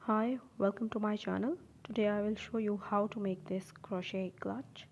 Hi, welcome to my channel. Today I will show you how to make this crochet clutch.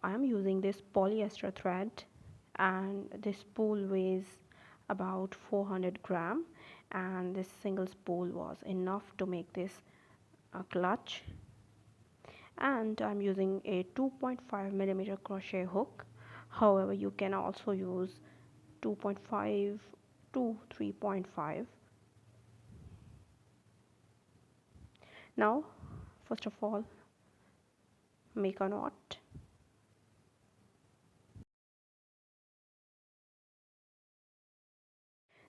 I am using this polyester thread and this spool weighs about 400 gram, and this single spool was enough to make this clutch. And I'm using a 2.5 millimeter crochet hook. However, you can also use 2.5 to 3.5. Now, first of all, make a knot.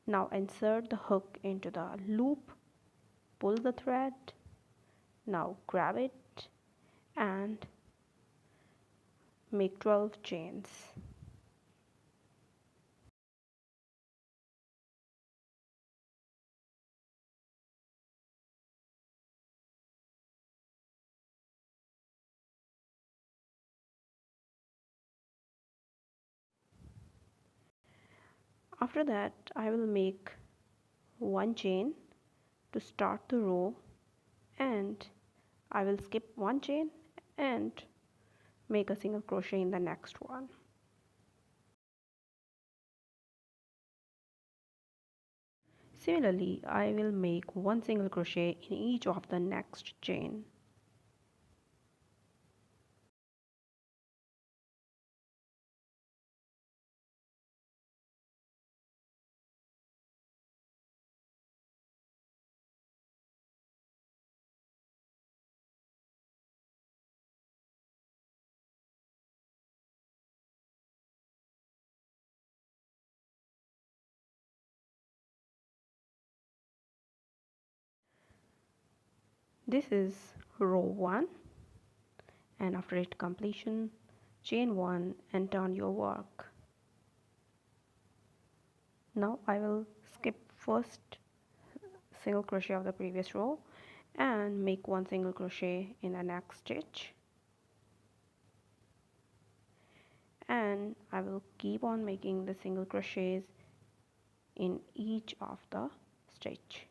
Now insert the hook into the loop, pull the thread, now grab it and make 12 chains. After that, I will make one chain to start the row, and I will skip one chain and make a single crochet in the next one. Similarly, I will make one single crochet in each of the next chain. This is row 1, and after its completion, chain 1 and turn your work. Now I will skip first single crochet of the previous row and make one single crochet in the next stitch, and I will keep on making the single crochets in each of the stitch.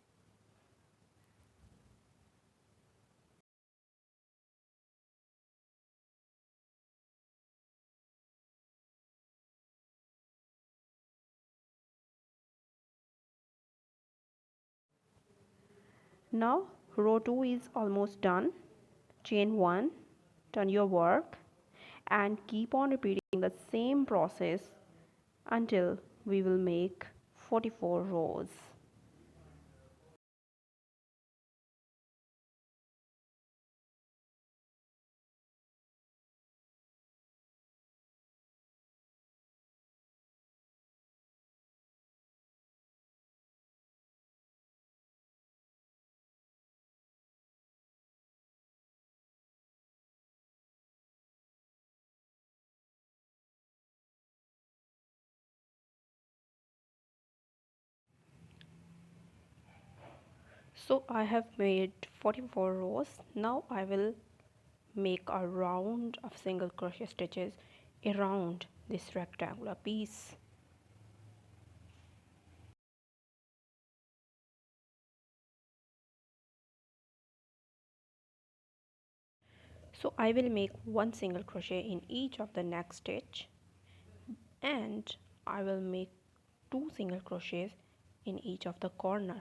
Now row 2 is almost done. Chain 1, turn your work and keep on repeating the same process until we will make 44 rows. So I have made 44 rows. Now I will make a round of single crochet stitches around this rectangular piece. So I will make one single crochet in each of the next stitch, and I will make two single crochets in each of the corner.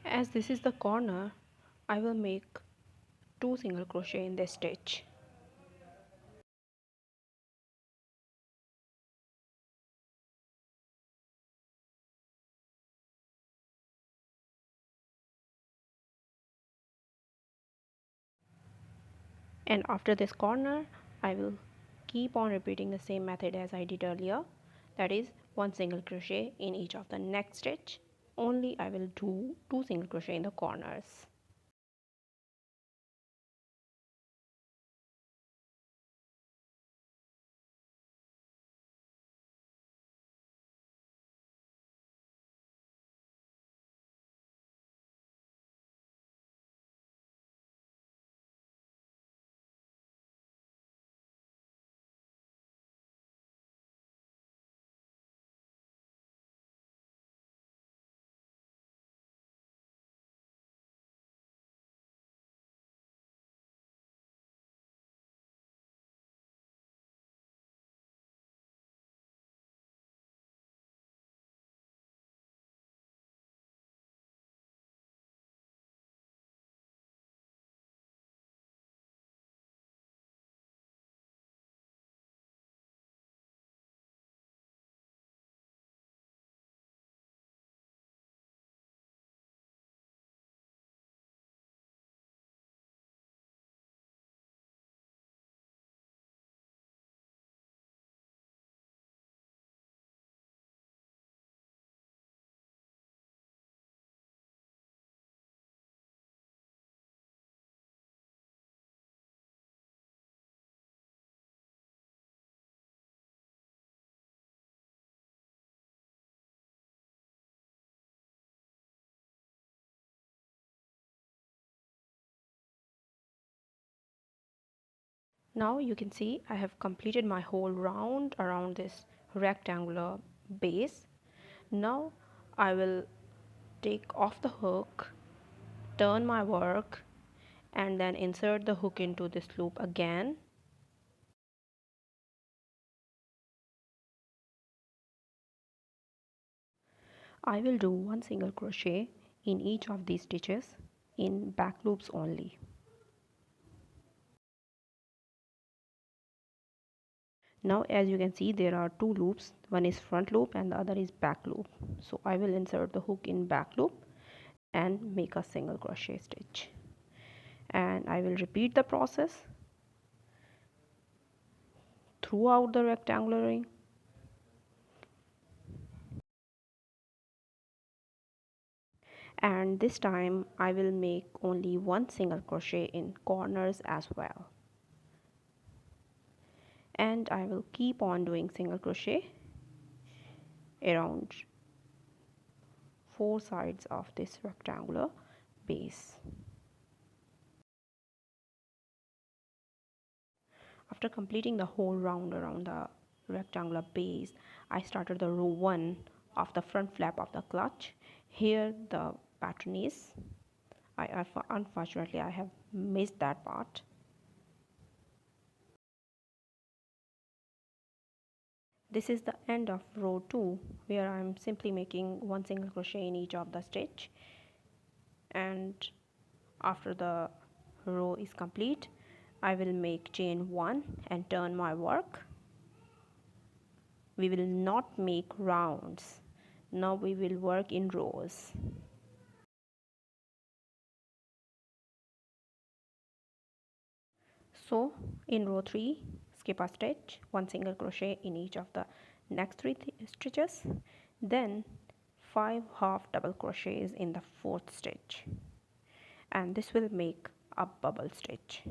As this is the corner, I will make two single crochet in this stitch. And after this corner, I will keep on repeating the same method as I did earlier, that is one single crochet in each of the next stitch. Only I will do two single crochet in the corners. Now you can see I have completed my whole round around this rectangular base. Now I will take off the hook, turn my work, and then insert the hook into this loop again. I will do one single crochet in each of these stitches in back loops only. Now as you can see, there are two loops, one is front loop and the other is back loop. So I will insert the hook in back loop and make a single crochet stitch, and I will repeat the process throughout the rectangular ring. And this time I will make only one single crochet in corners as well, and I will keep on doing single crochet around four sides of this rectangular base. After completing the whole round around the rectangular base, I started the row 1 of the front flap of the clutch. Here the pattern is. Unfortunately I have missed that part. This is the end of row 2, where I am simply making one single crochet in each of the stitch, and after the row is complete I will make chain 1 and turn my work. We will not make rounds. Now we will work in rows. So in row 3, skip a stitch, one single crochet in each of the next three stitches, then 5 half double crochets in the fourth stitch, and this will make a bubble stitch.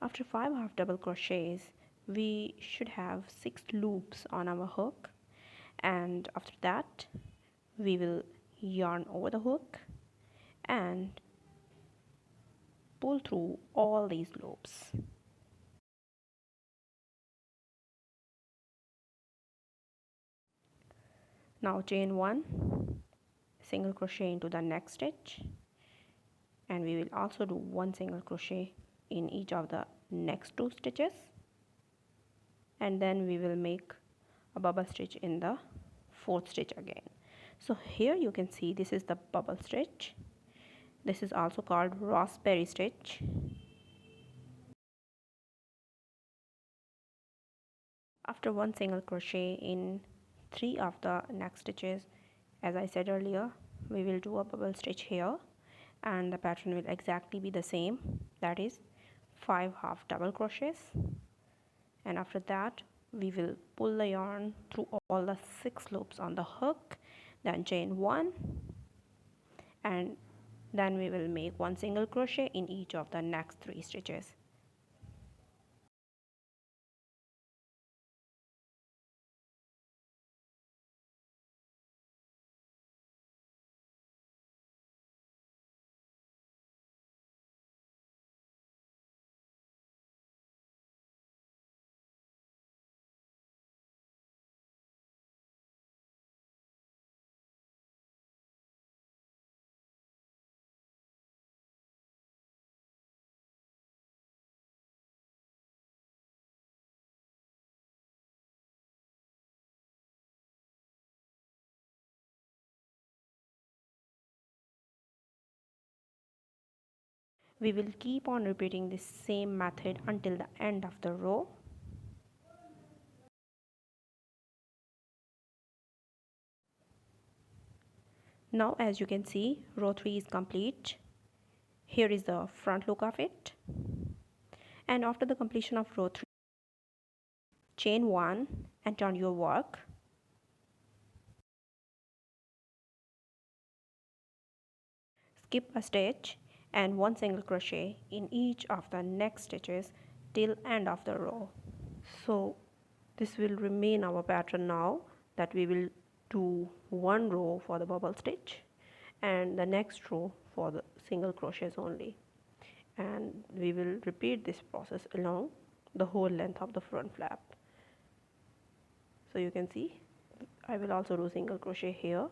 After 5 half double crochets, we should have 6 loops on our hook, and after that we will yarn over the hook and pull through all these loops. Now chain 1, single crochet into the next stitch, and we will also do 1 single crochet in each of the next 2 stitches, and then we will make a bubble stitch in the 4th stitch again. So here you can see this is the bubble stitch. This is also called raspberry stitch. After 1 single crochet in 3 of the next stitches, as I said earlier, we will do a bubble stitch here, and the pattern will exactly be the same, that is 5 half double crochets. And after that we will pull the yarn through all the 6 loops on the hook, then chain 1, and then we will make 1 single crochet in each of the next 3 stitches. We will keep on repeating this same method until the end of the row. Now as you can see, row 3 is complete. Here is the front look of it. And after the completion of row 3, chain 1 and turn your work. Skip a stitch and 1 single crochet in each of the next stitches till end of the row. So this will remain our pattern now, that we will do 1 row for the bubble stitch and the next row for the single crochets only, and we will repeat this process along the whole length of the front flap. So you can see I will also do single crochet here.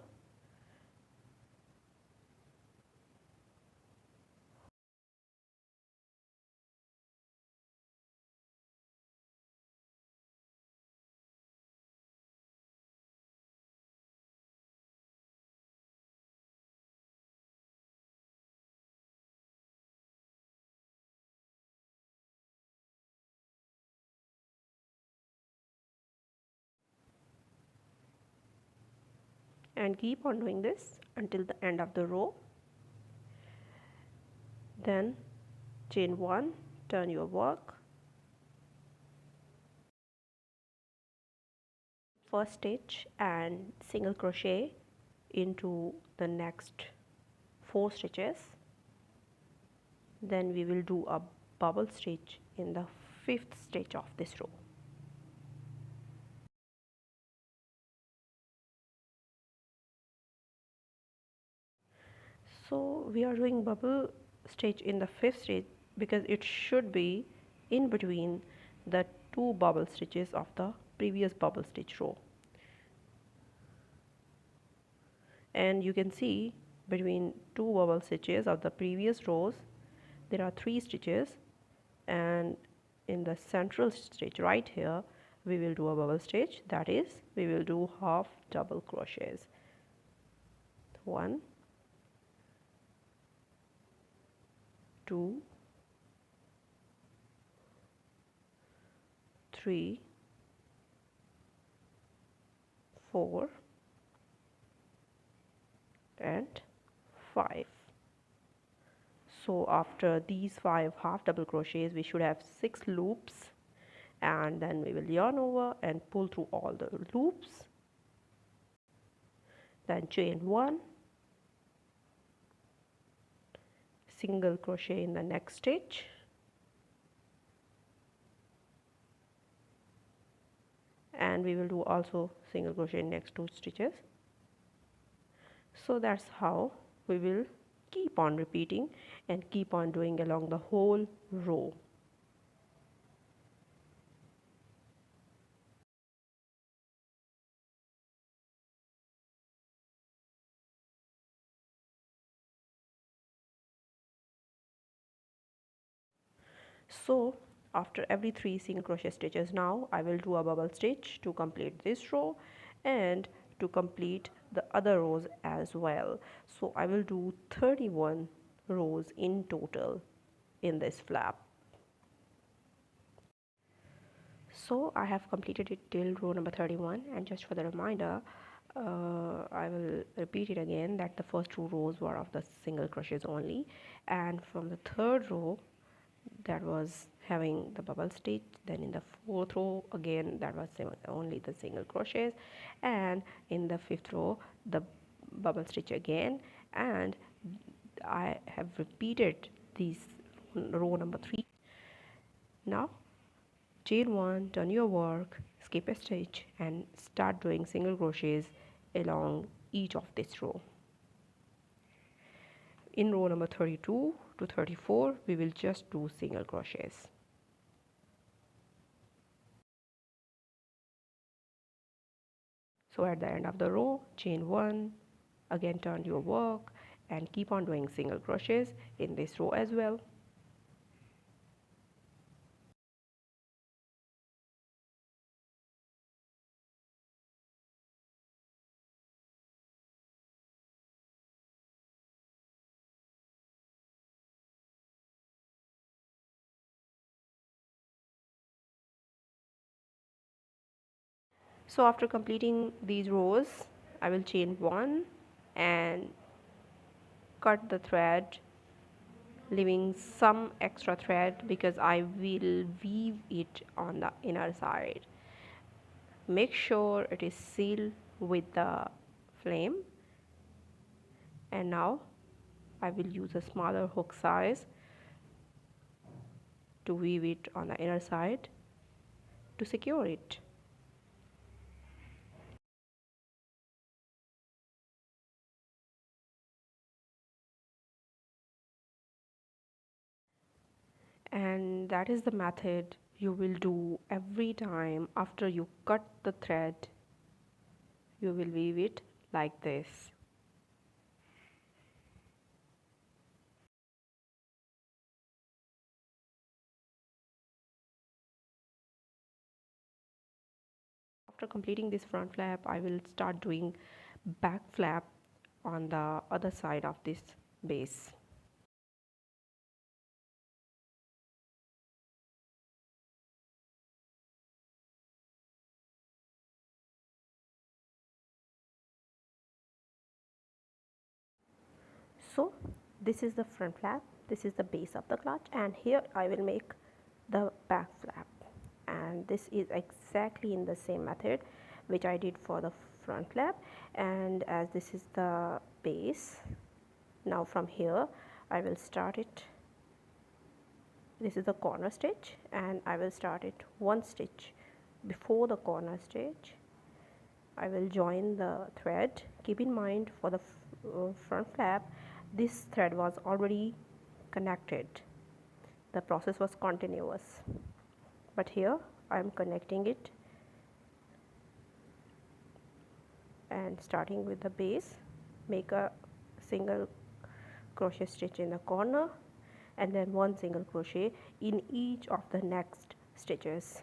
And keep on doing this until the end of the row. Then chain 1, turn your work, first stitch and single crochet into the next 4 stitches. Then we will do a bubble stitch in the 5th stitch of this row. So we are doing bubble stitch in the 5th stitch because it should be in between the 2 bubble stitches of the previous bubble stitch row. And you can see between 2 bubble stitches of the previous rows there are 3 stitches, and in the central stitch right here we will do a bubble stitch, that is we will do half double crochets. 1, 2, 3, 4 and 5. So after these 5 half double crochets we should have 6 loops, and then we will yarn over and pull through all the loops, then chain 1, single crochet in the next stitch, and we will do also single crochet in next 2 stitches. So that's how we will keep on repeating and keep on doing along the whole row. So after every 3 single crochet stitches, now I will do a bubble stitch to complete this row and to complete the other rows as well. So I will do 31 rows in total in this flap. So I have completed it till row number 31, and just for the reminder, I will repeat it again that the first 2 rows were of the single crochets only, and from the third row that was having the bubble stitch, then in the fourth row again that was only the single crochets, and in the fifth row the bubble stitch again, and I have repeated these row number 3. Now chain 1, turn your work, skip a stitch and start doing single crochets along each of this row. In row number 32 to 34 we will just do single crochets. So at the end of the row, chain 1, again turn your work and keep on doing single crochets in this row as well. So after completing these rows, I will chain 1 and cut the thread, leaving some extra thread because I will weave it on the inner side. Make sure it is sealed with the flame, and now I will use a smaller hook size to weave it on the inner side to secure it. And that is the method you will do every time. After you cut the thread, you will weave it like this. After completing this front flap, I will start doing back flap on the other side of this base. So this is the front flap, this is the base of the clutch, and here I will make the back flap, and this is exactly in the same method which I did for the front flap. And as this is the base, now from here I will start it. This is the corner stitch and I will start it 1 stitch before the corner stitch. I will join the thread. Keep in mind for the front flap, this thread was already connected. The process was continuous, but here I am connecting it and starting with the base. Make a single crochet stitch in the corner and then 1 single crochet in each of the next stitches,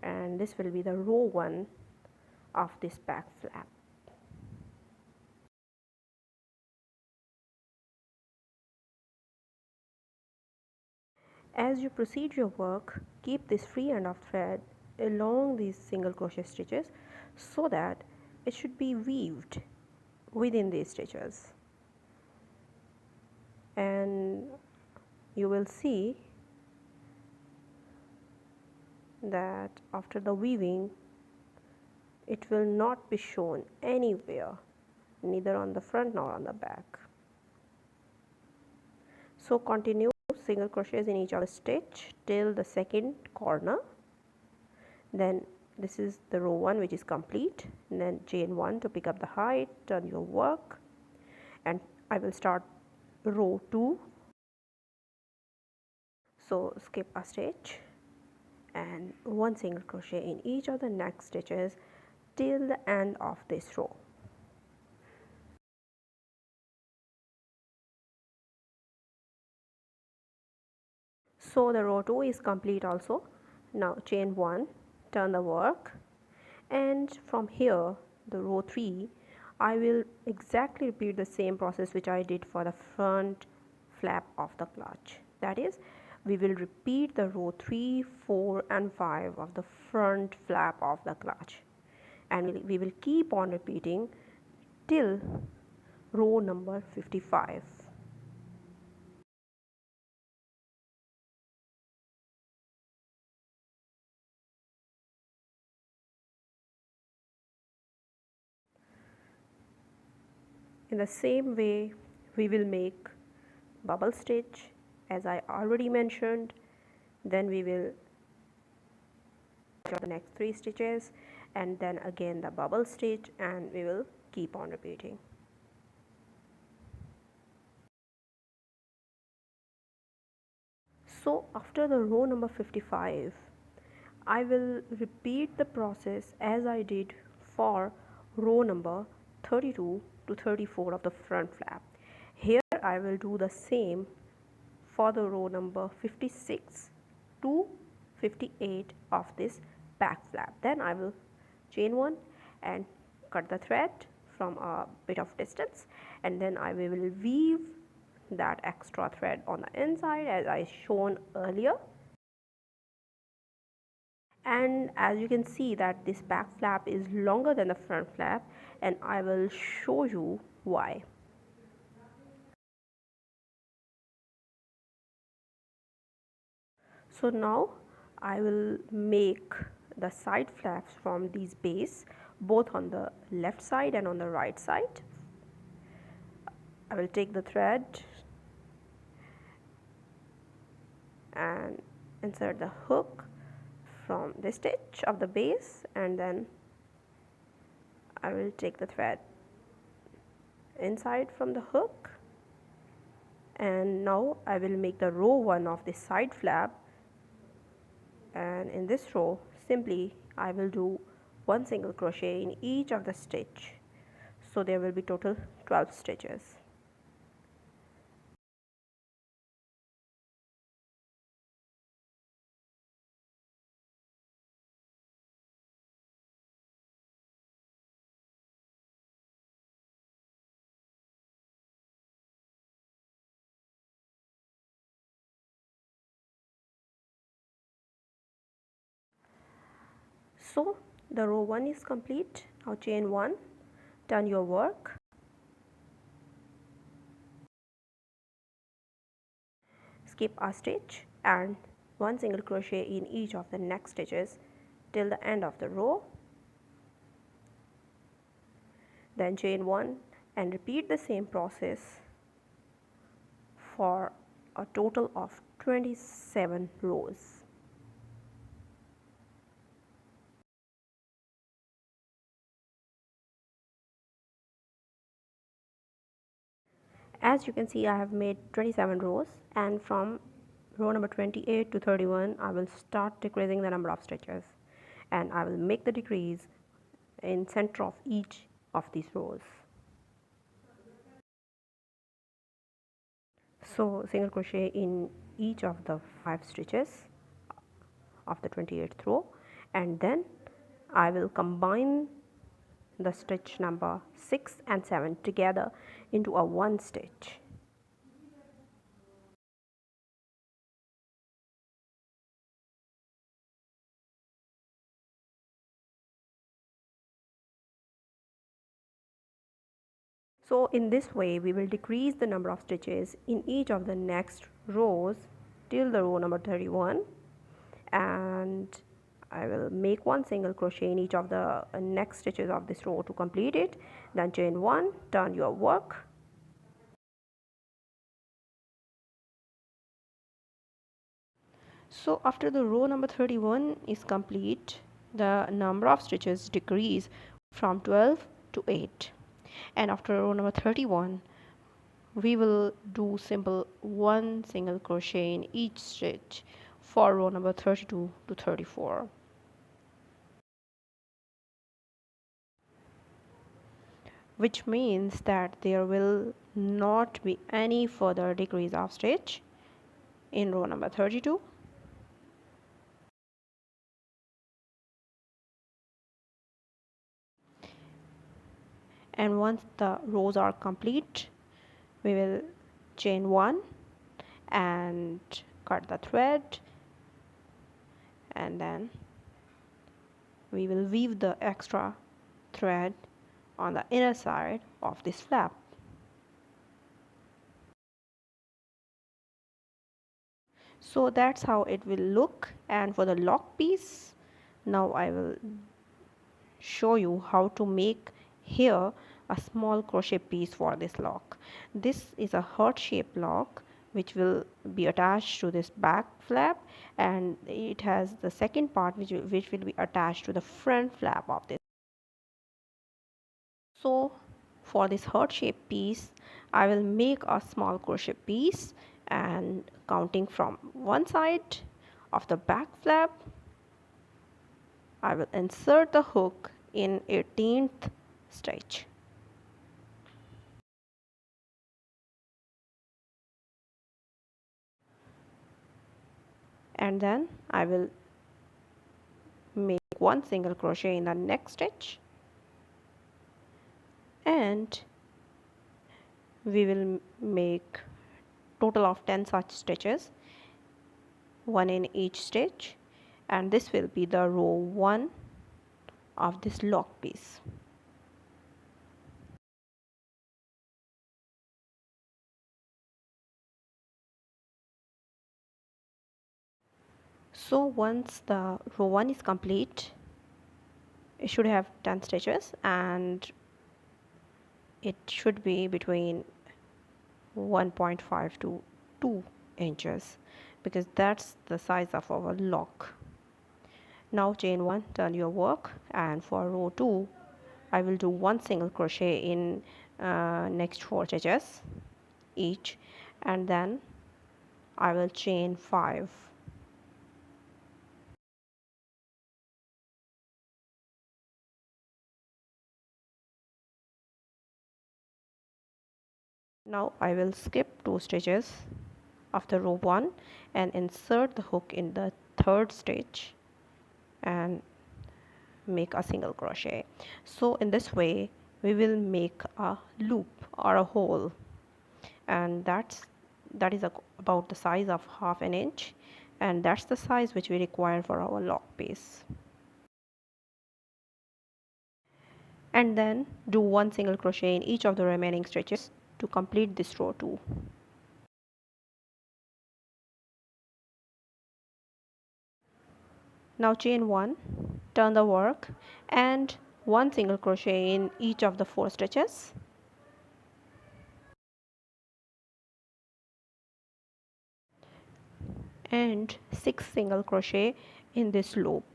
and this will be the row 1 of this back flap. As you proceed your work, keep this free end of thread along these single crochet stitches so that it should be weaved within these stitches, and you will see that after the weaving it will not be shown anywhere, neither on the front nor on the back. So continue single crochets in each of the stitch till the second corner. Then this is the row 1 which is complete, and then chain 1 to pick up the height, turn your work, and I will start row 2. So skip a stitch and 1 single crochet in each of the next stitches till the end of this row. So the row 2 is complete also. Now chain 1, turn the work, and from here the row 3 I will exactly repeat the same process which I did for the front flap of the clutch. That is, we will repeat the row 3, 4 and 5 of the front flap of the clutch, and we will keep on repeating till row number 55. In the same way, we will make bubble stitch as I already mentioned. Then we will do the next 3 stitches and then again the bubble stitch, and we will keep on repeating. So after the row number 55, I will repeat the process as I did for row number 32 to 34 of the front flap. Here I will do the same for the row number 56 to 58 of this back flap. Then I will chain 1 and cut the thread from a bit of distance, and then I will weave that extra thread on the inside as I shown earlier. And as you can see that this back flap is longer than the front flap, and I will show you why. So now I will make the side flaps from these base both on the left side and on the right side. I will take the thread and insert the hook from the stitch of the base, and then I will take the thread inside from the hook, and now I will make the row 1 of the side flap, and in this row simply I will do 1 single crochet in each of the stitch, so there will be total 12 stitches. So the row 1 is complete. Now chain 1, turn your work, skip a stitch and 1 single crochet in each of the next stitches till the end of the row. Then chain 1 and repeat the same process for a total of 27 rows. As you can see, I have made 27 rows, and from row number 28 to 31 I will start decreasing the number of stitches, and I will make the decrease in center of each of these rows. So single crochet in each of the 5 stitches of the 28th row, and then I will combine the stitch number 6 and 7 together into a 1 stitch. So in this way we will decrease the number of stitches in each of the next rows till the row number 31, and I will make 1 single crochet in each of the next stitches of this row to complete it. Then chain 1, turn your work, so after the row number 31 is complete, the number of stitches decrease from 12 to 8, and after row number 31 we will do simple 1 single crochet in each stitch for row number 32 to 34. Which means that there will not be any further decrease of stitch in row number 32. And once the rows are complete, we will chain 1 and cut the thread, and then we will weave the extra thread on the inner side of this flap. So that's how it will look. And for the lock piece, now I will show you how to make here a small crochet piece for this lock. This is a heart shaped lock which will be attached to this back flap, and it has the second part which will be attached to the front flap of this. So for this heart shaped piece, I will make a small crochet piece, and counting from one side of the back flap, I will insert the hook in 18th stitch. And then I will make one single crochet in the next stitch, and we will make total of 10 such stitches, one in each stitch, and this will be the row 1 of this lock piece. So once the row 1 is complete, it should have 10 stitches, and it should be between 1.5 to 2 inches, because that's the size of our lock. Now chain 1, turn your work, and for row 2 I will do one single crochet in next 4 stitches each, and then I will chain 5. Now I will skip 2 stitches of the row 1 and insert the hook in the 3rd stitch and make a single crochet. So in this way we will make a loop or a hole, and that is about the size of half an inch, and that's the size which we require for our lock piece. And then do one single crochet in each of the remaining stitches to complete this row 2. Now chain 1, turn the work, and one single crochet in each of the 4 stitches, and 6 single crochet in this loop.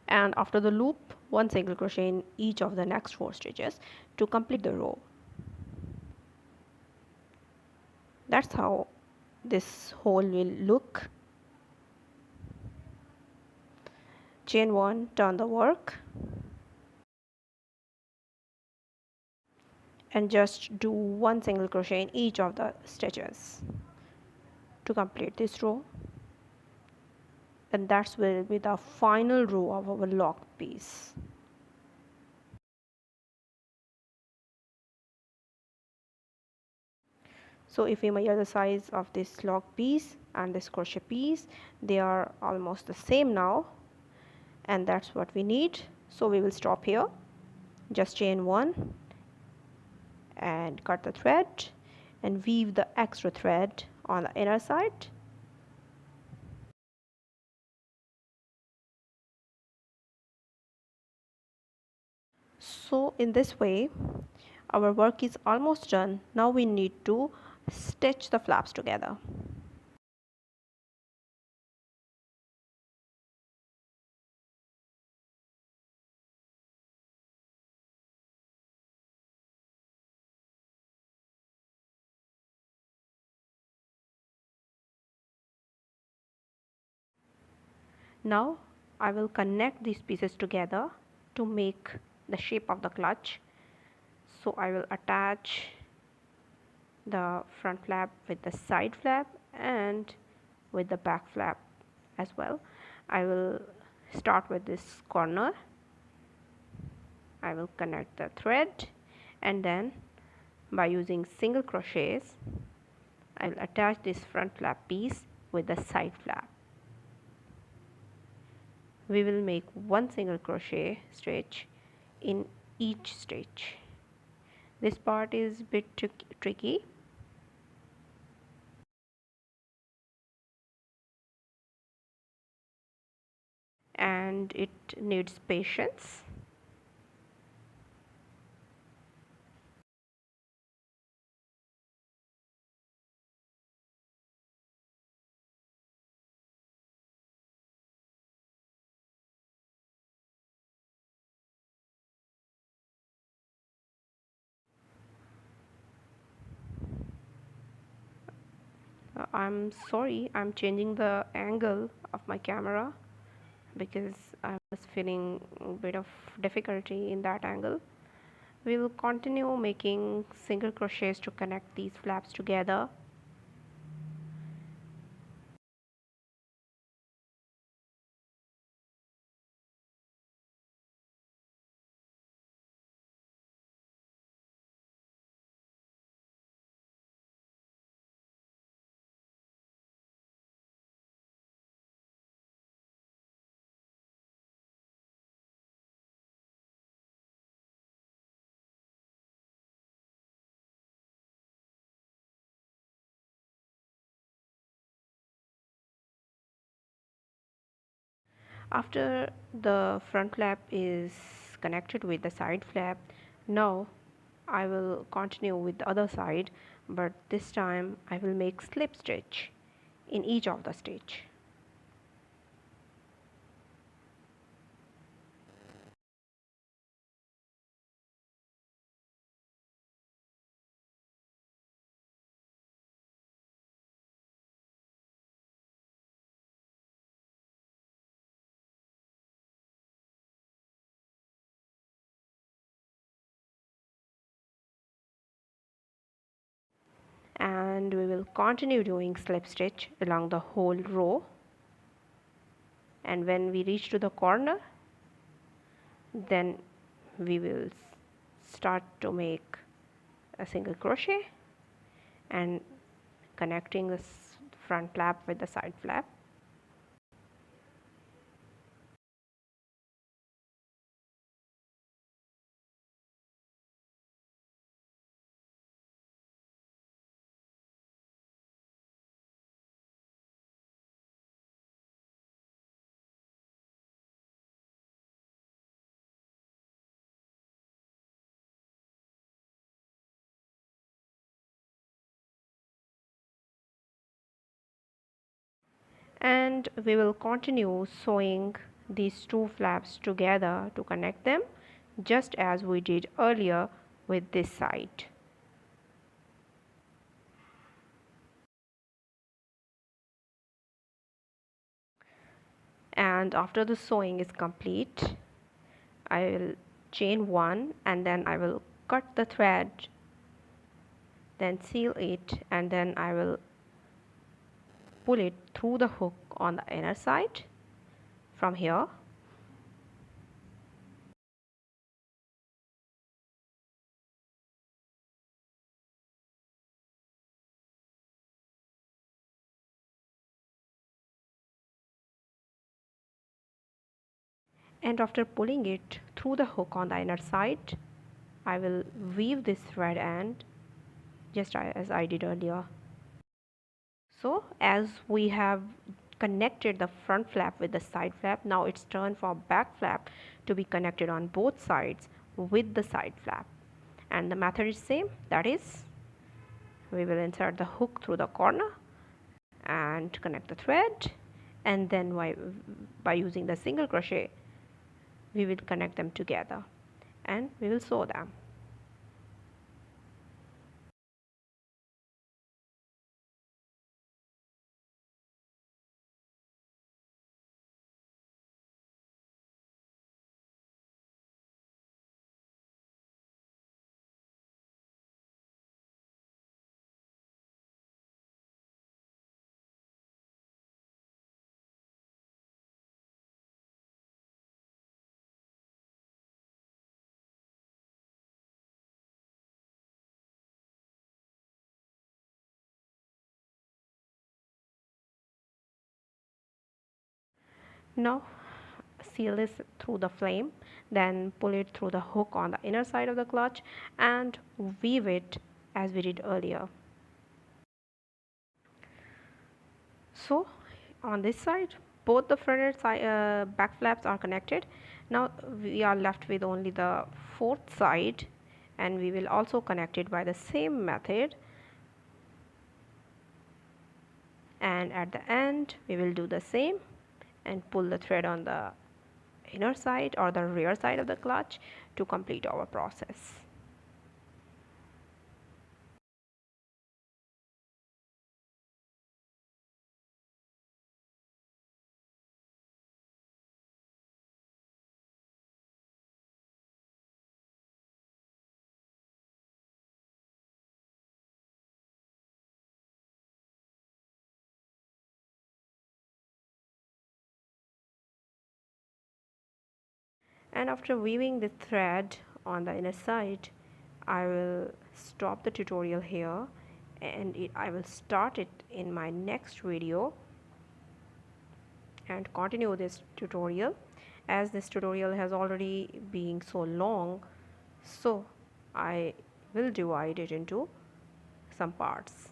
And after the loop, one single crochet in each of the next 4 stitches to complete the row. That's how this hole will look. Chain 1, turn the work, and just do one single crochet in each of the stitches to complete this row, and that will be the final row of our lock piece. So if we measure the size of this lock piece and this crochet piece, they are almost the same now, and that's what we need. So we will stop here, just chain 1 and cut the thread and weave the extra thread on the inner side. So in this way our work is almost done. Now we need to stitch the flaps together. Now I will connect these pieces together to make the shape of the clutch. So I will attach the front flap with the side flap and with the back flap as well. I will start with this corner. I will connect the thread, and then by using single crochets I will attach this front flap piece with the side flap. We will make one single crochet stitch in each stitch. This part is a bit tricky. And it needs patience. I'm sorry, I'm changing the angle of my camera because I was feeling a bit of difficulty in that angle. We will continue making single crochets to connect these flaps together. After the front flap is connected with the side flap, now I will continue with the other side, but this time I will make slip stitch in each of the stitch. And we will continue doing slip stitch along the whole row, and when we reach to the corner, then we will start to make a single crochet and connecting the front flap with the side flap. And we will continue sewing these two flaps together to connect them, just as we did earlier with this side. And after the sewing is complete, I will chain one and then I will cut the thread, then seal it, and then I will pull it through the hook on the inner side from here. And after pulling it through the hook on the inner side, I will weave this thread end just as I did earlier. So as we have connected the front flap with the side flap, now it's turn for back flap to be connected on both sides with the side flap, and the method is same, that is we will insert the hook through the corner and connect the thread, and then by using the single crochet we will connect them together and we will sew them. Now seal this through the flame, then pull it through the hook on the inner side of the clutch and weave it as we did earlier. So on this side, both the front and back flaps are connected. Now we are left with only the fourth side, and we will also connect it by the same method. And at the end we will do the same and pull the thread on the inner side or the rear side of the clutch to complete our process. And after weaving the thread on the inner side, I will stop the tutorial here, and I will start it in my next video and continue this tutorial, as this tutorial has already been so long, so I will divide it into some parts.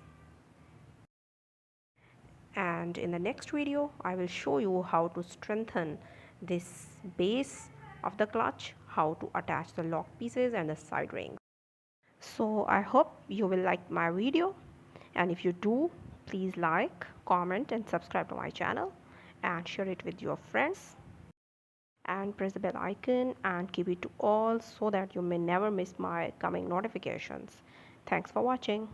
And in the next video I will show you how to strengthen this base of the clutch, how to attach the lock pieces and the side rings. So I hope you will like my video, and if you do, please like, comment and subscribe to my channel and share it with your friends, and press the bell icon and keep it to all so that you may never miss my coming notifications. Thanks for watching.